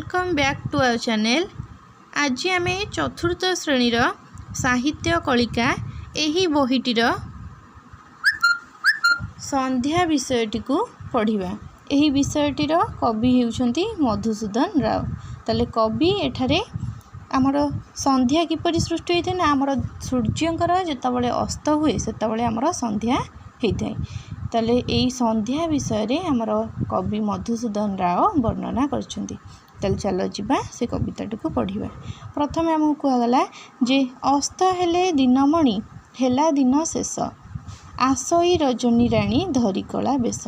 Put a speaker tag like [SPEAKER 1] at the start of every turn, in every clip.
[SPEAKER 1] Welcome back to our channel. आज आम चतुर्थ श्रेणीर साहित्य कलिका यही बहीटीर संध्या विषयटी को पढ़ा। यही विषयटीर कवि होउछंती मधुसूदन राव। ताले कवि एठारे आमर संध्या किपरि सृष्टि होइथे ना आमर सूर्यंकर जेतबेले अस्त हुए सेतबेले आमर संध्या होइथे। ताले एई संध्या विषय रे आमर कवि मधुसूदन राव वर्णना करछंती। ताले चलो जिबा से कविताटी को पढ़िबा। प्रथम आमको कहगला जे अस्त हेले दिनमणि हेला दिन शेष आसई रजनी राणी धरी कला बेश।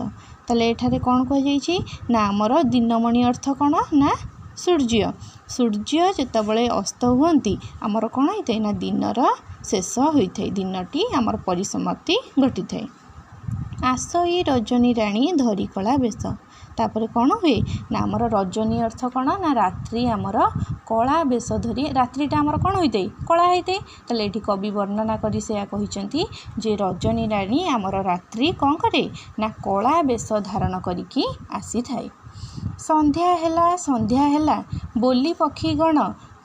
[SPEAKER 1] ताले एठारे कोन कह जाईछि ना आमर दिनमणि अर्थ कोन ना सूर्य। सूर्य जेतबेले अस्त हुअंती आमर कोन होइथे ना दिनर शेष होइथे, दिनटी आमर परिसमाप्ति घटिथे। आसई रजनी राणी धरी कला बेश तापर कौन हुए ना आमर रजनी अर्थ कौन ना रात्रि आमर कला बेश धरी रात्रिटा आमर कौन होते कला होते। ताले एठी कवि वर्णना करी से कहिसेंती जे रजनी राणी आमर रात्रि कौन करे ना कला बेश धारण करिकी आसी थाए। संध्या हेला बोली पक्षी गण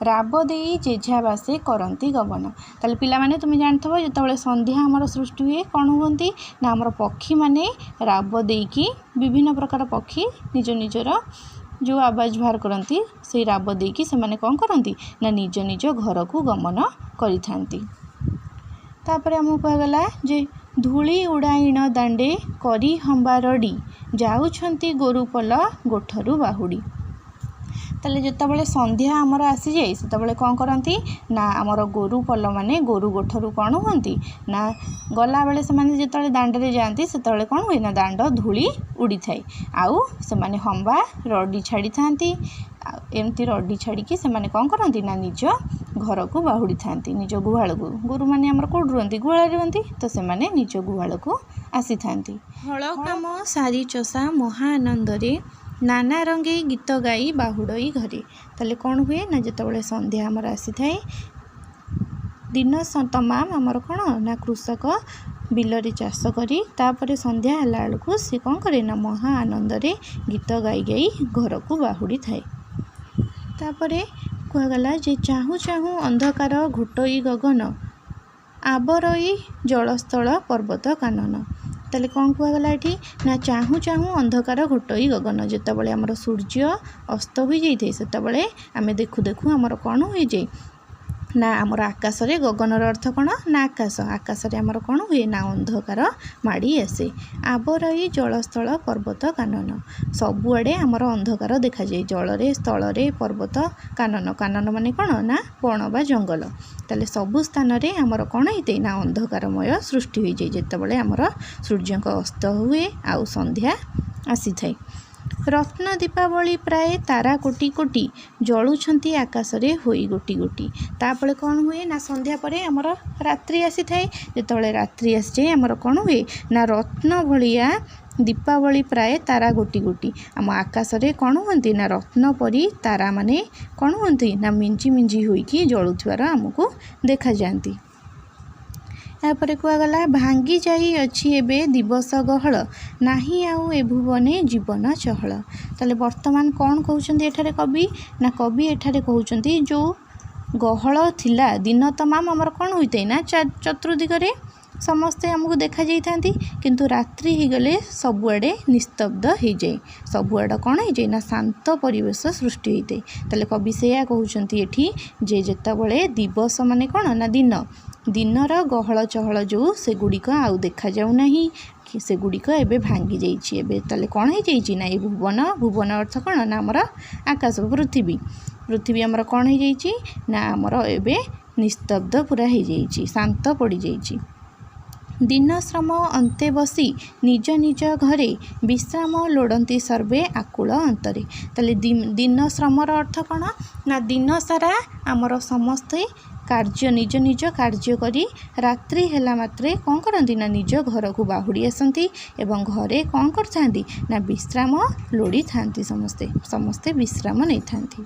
[SPEAKER 1] राब देई जेझा बासे करंती गबन। ताले पिला माने तुम जानथबो जेतबेले संध्या आमर सृष्टि हुए कौन हुंती ना आमर पक्षी माने राब देकी विभिन्न प्रकार पक्षी निज निजर जो आवाज बाहर करती से राब देकी से माने कौन करती ना निज निज घर को गमन करिथांती। तापर आमको कहगला जे धूली उड़ाइण दांडे करी हंबा रड़ी जाउछंती गोरुपल गोठरू बाहुड़ी। ताले जेतबेले संध्या आमर आसी जाए सेतबेले कौन करती ना आमर गोरु पल माने गोरु गोठरू कौन हुंती ना गला बेले से माने जेतबेले दांडे जाती सेतबेले कौन हुए ना दांड धूली उड़ी थाए आउ से माने हंबा रडी छाड़ी थांती। एमती रडी छाड़ी से माने कौन करती ना निज घर को बाहुड़ी थांती निज गुहाल को। गोरु माने आमर कोड रुहंती गुहाल रुहंती तो से माने निज गुहाल को आसी थांती। हल काम सारी चषा महा आनंदरे नाना रंगे गीत गाई बाहुड़ई घरे। ताले कौन हुए ना जेतबेले संध्या आमर आसी थाए दिन तमाम आमर कौन ना कृषक बिलरे चाष करी तापरे संध्या हला बेलू सी कौन करे ना महा आनंद रे गीत गाई गाई घर को बाहुड़ी थाए। तापरे कहगला जे चाहू चाहू अंधकार घोटई गगन आबरई जलस्थल पर्वत कानन। ताले कौन कहगला एठी ना चाहू चाहू अंधकार घोटई गगन जेतबेले आमर सूर्य अस्त हो जाइए सेतबेले आमे देखु देखु आमर कौन हो जाए ना आमर आकाश रे गगनर अर्थ कौन ना आकाश आकाश रे आमर कौन हुए ना अंधकार माड़ी आसे आबरई जलस्थल पर्वत कानन सबुआड़े आमर अंधकार देखा जाए जलरे स्थल पर्वत कानन कानन माने कौन ना बण बा जंगल। ताले सबु स्थान रे आमर कौन होते ना अंधकारमय सृष्टि हो जाए जेतबेले आमर सूर्य अस्त हुए आउ संध्या आसी थाए। रत्न दीपावली प्राय तारा कोटी कोटी जलुछंती आकाश रे होई गोटी गोटी। तापले कौन हुए ना संध्या परे आमर रात्रि आसी थाए जेतबेले रात्रि आसी जाए आमर कौन हुए ना रत्न भलिया दीपावली प्राय तारा गोटी गोटी आम आकाश रे कौन हुंती ना रत्न परी तारा माने कौन हुंती ना मिंजी मिंजी होइकी जलुथुवार आमको देखा जाती। यापर कहगला भांगी जाई अच्छी एबे दिवस गहल नाही आउ ए भुवने जीवन चहल। ताले वर्तमान कौन कहउछंती एठारे कवि ना कवि एठारे कहउछंती जो गहल थिला दिन तमाम आमर कौन होइते ना चतुर्दिगरे समस्ते आमको देखा जाइथांती किंतु रात्रि ही गले सबुआड़े निस्तब्ध हो जाए सबुआड़ कौन हो जाए ना शांत परिवेश सृष्टि होते। ताले कवि से कहउछंती एठी जे जेतबेले दिवस माने कौन ना दिन दिनर गहल चहल जो से गुड़िक आउ देखा जाऊ नहीं से गुड़िक एबे भांगी जाइछि एबे ताले कौन हो जाइछि ना ए भुवन भुवन अर्थ कौन ना आमर आकाश पृथ्वी पृथ्वी आमर कौन हो जाइछि ना आमर एबे निस्तब्ध पूरा हो जाइछि शांत पड़ जाइछि। दिन श्रम अंते बसी निज निज घरे विश्राम लोड़ती सर्वे आकुल अंतरे। ताले दिन श्रमर अर्थ कौन ना दिन सारा आमर समस्ते कार्य निज निज कार्य करी रात्रि हेला मात्रे कौन करती ना निज घर को बाहुड़ी आसती एवं घरे कौन करथांती ना विश्राम लोड़ी थांती समस्ते समस्ते विश्राम नहीं थांती।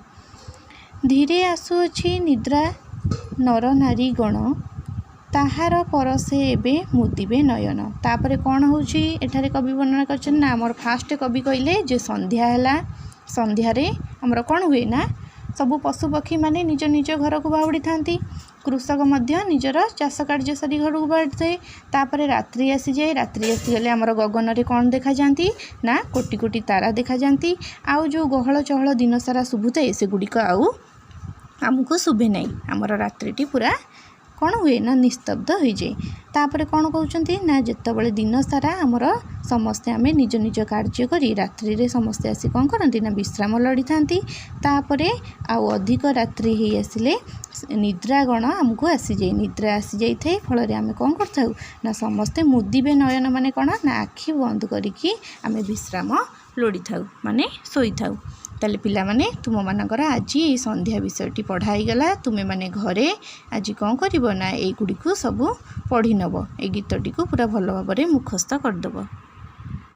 [SPEAKER 1] धीरे आसुअछि निद्रा नर नारी गण ताहार परसे एबे मुदिबे नयन। तापरे कौन होउछि एठारे कवि वर्णना करछन ना हमर फास्ट कवि कहले जे संध्या हैला ସନ୍ଧ୍ୟାରେ ଆମର କ'ଣ ହୁଏ ନା ସବୁ ପଶୁପକ୍ଷୀମାନେ ନିଜ ନିଜ ଘରକୁ ବାହୁଡ଼ି ଥାନ୍ତି। କୃଷକ ମଧ୍ୟ ନିଜର ଚାଷ କାର୍ଯ୍ୟ ସାରି ଘରକୁ ବାହାରିଥାଏ। ତାପରେ ରାତ୍ରି ଆସିଯାଏ। ରାତ୍ରି ଆସିଗଲେ ଆମର ଗଗନରେ କ'ଣ ଦେଖାଯାଆନ୍ତି ନା କୋଟି କୋଟି ତାରା ଦେଖାଯାଆନ୍ତି। ଆଉ ଯେଉଁ ଗହଳ ଚହଳ ଦିନସାରା ଶୁଭୁଥାଏ ସେଗୁଡ଼ିକ ଆଉ ଆମକୁ ଶୁଭେ ନାହିଁ। ଆମର ରାତ୍ରିଟି ପୁରା କ'ଣ ହୁଏ ନା ନିସ୍ତବ୍ଧ ହୋଇଯାଏ। ତାପରେ କ'ଣ କହୁଛନ୍ତି ନା ଯେତେବେଳେ ଦିନ ସାରା ଆମର ସମସ୍ତେ ଆମେ ନିଜ ନିଜ କାର୍ଯ୍ୟ କରି ରାତ୍ରିରେ ସମସ୍ତେ ଆସି କ'ଣ କରନ୍ତି ନା ବିଶ୍ରାମ ଲଢ଼ିଥାନ୍ତି। ତାପରେ ଆଉ ଅଧିକ ରାତ୍ରି ହେଇ ଆସିଲେ ନିଦ୍ରାଗଣ ଆମକୁ ଆସିଯାଏ। ନିଦ୍ରା ଆସିଯାଇଥାଏ। ଫଳରେ ଆମେ କ'ଣ କରିଥାଉ ନା ସମସ୍ତେ ମୁଦିବେ ନୟନ ମାନେ କ'ଣ ନା ଆଖି ବନ୍ଦ କରିକି ଆମେ ବିଶ୍ରାମ ଲୋଡ଼ିଥାଉ ମାନେ ଶୋଇଥାଉ। ତାହେଲେ ପିଲାମାନେ ତୁମମାନଙ୍କର ଆଜି ଏଇ ସନ୍ଧ୍ୟା ବିଷୟଟି ପଢ଼ା ହେଇଗଲା। ତୁମେମାନେ ଘରେ ଆଜି କ'ଣ କରିବ ନା ଏଇଗୁଡ଼ିକୁ ସବୁ ପଢ଼ି ନେବ। ଏଇ ଗୀତଟିକୁ ପୁରା ଭଲ ଭାବରେ ମୁଖସ୍ଥ କରିଦେବ।